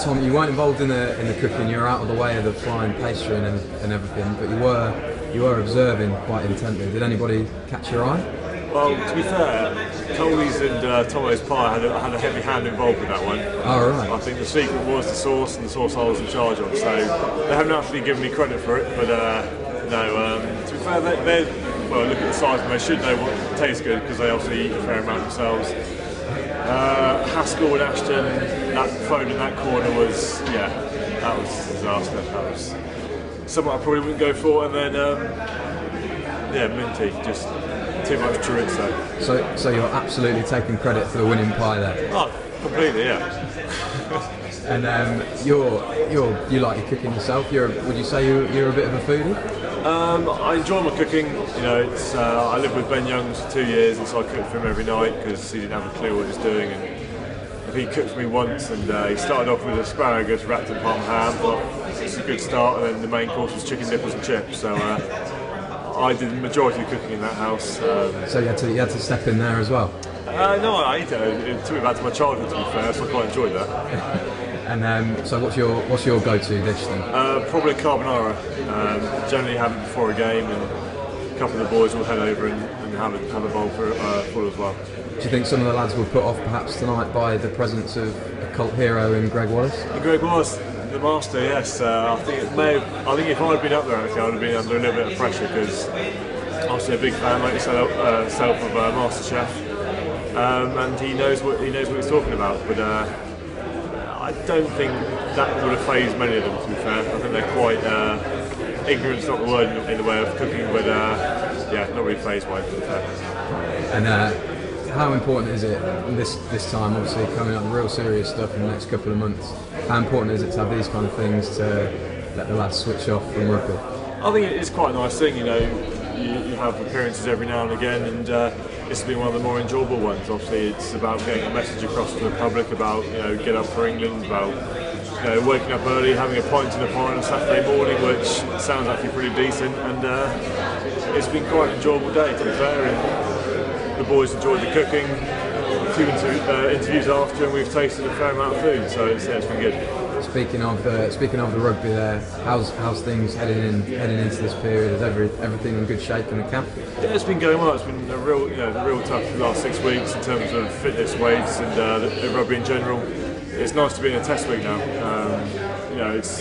Tom, you weren't involved in the cooking. You were out of the way of the flying pastry and everything, but you were observing quite intently. Did anybody catch your eye? Well, to be fair, Coley's and Tomo's pie had a heavy hand involved with that one. Oh, right. I think the secret was the sauce, and the sauce I was in charge of. So they haven't actually given me credit for it, but no. To be fair, well, look at the size, and they should know what tastes good because they obviously eat a fair amount themselves. Haskell and Ashton, that phone in that corner was, that was a disaster. That was something I probably wouldn't go for, and then Minty, just too much chorizo. So you're absolutely taking credit for the winning pie there. Oh, completely, yeah. And you like your cooking yourself. Would you say you're a bit of a foodie? I enjoy my cooking. You know, I lived with Ben Youngs for 2 years, and so I cooked for him every night because he didn't have a clue what he was doing. And he cooked for me once, and he started off with asparagus wrapped in palm ham. But it's a good start, and then the main course was chicken nipples and chips. So I did the majority of the cooking in that house. So you had to step in there as well. No, I ate it. It took me back to my childhood, to be fair, so I quite enjoyed that. And so what's your go-to dish then? Probably carbonara. Generally have it before a game, and a couple of the boys will head over and have a bowl full as well. Do you think some of the lads were put off perhaps tonight by the presence of a cult hero in Greg Wallace? Greg Wallace, the master, yes. I think if I had been up there, actually, I would have been under a little bit of pressure because obviously a big fan like yourself of MasterChef, and he knows what he's talking about. But I don't think that would have phased many of them, to be fair. I think they're quite, ignorant's not the word in the way of cooking, but not really phased by it, to be fair. And how important is it this time, obviously coming up with real serious stuff in the next couple of months, how important is it to have these kind of things to let the lads switch off from rugby? I think it's quite a nice thing, you know, you have appearances every now and again, and this has been one of the more enjoyable ones. Obviously it's about getting a message across to the public about, you know, get up for England, about, you know, waking up early, having a pint in the bar on a Saturday morning, which sounds actually pretty decent, and it's been quite an enjoyable day, to be fair. And the boys enjoyed the cooking, a few interviews after, and we've tasted a fair amount of food, so it's been good. Speaking of the rugby there, how's things heading into this period? Is everything in good shape in the camp? Yeah, it's been going well. It's been a real tough the last 6 weeks in terms of fitness, weights, and the rugby in general. It's nice to be in a test week now. That's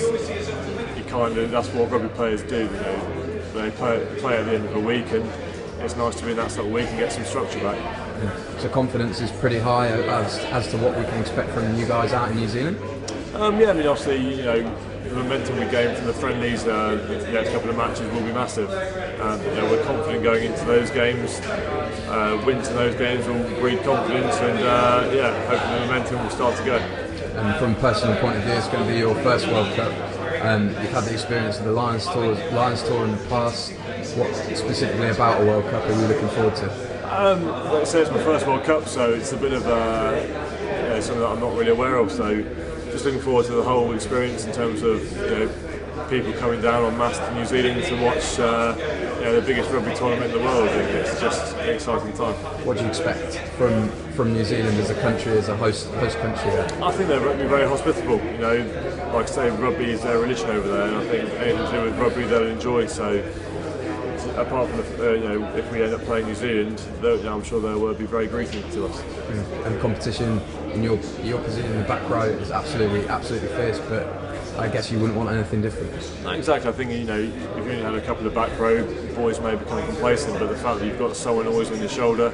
what rugby players do. You know, they play at the end of a week, and it's nice to be in that sort of week and get some structure back. Yeah. So confidence is pretty high as to what we can expect from you guys out in New Zealand? Obviously, you know, the momentum we gained from the friendlies, the next couple of matches will be massive. We're confident going into those games. Wins in those games will breed confidence, and hopefully the momentum will start to go. And from a personal point of view, it's going to be your first World Cup. You've had the experience of the Lions Tour in the past. What specifically about a World Cup are you looking forward to? Like I say, it's my first World Cup, so it's a bit of something that I'm not really aware of. So just looking forward to the whole experience in terms of, you know, people coming down en masse to New Zealand to watch the biggest rugby tournament in the world. And it's just an exciting time. What do you expect from New Zealand as a country, as a host country there? I think they're very hospitable. You know, like I say, rugby is their religion over there, and I think anything to do with rugby they'll enjoy. So apart from if we end up playing New Zealand, I'm sure they'll be very greeting to us. And competition in your position in the back row is absolutely fierce, but I guess you wouldn't want anything different. No, exactly. I think, you know, if you only had a couple of back row, boys may become complacent, but the fact that you've got someone always on your shoulder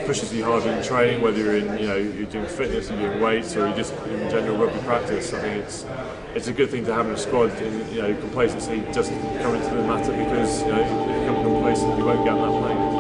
pushes you harder in training, whether you're you're doing fitness, you're doing weights, or you're just in general rugby practice. I think it's a good thing to have in a squad. And, you know, complacency doesn't come into the matter because, you know, if you become complacent, you won't get on that plane.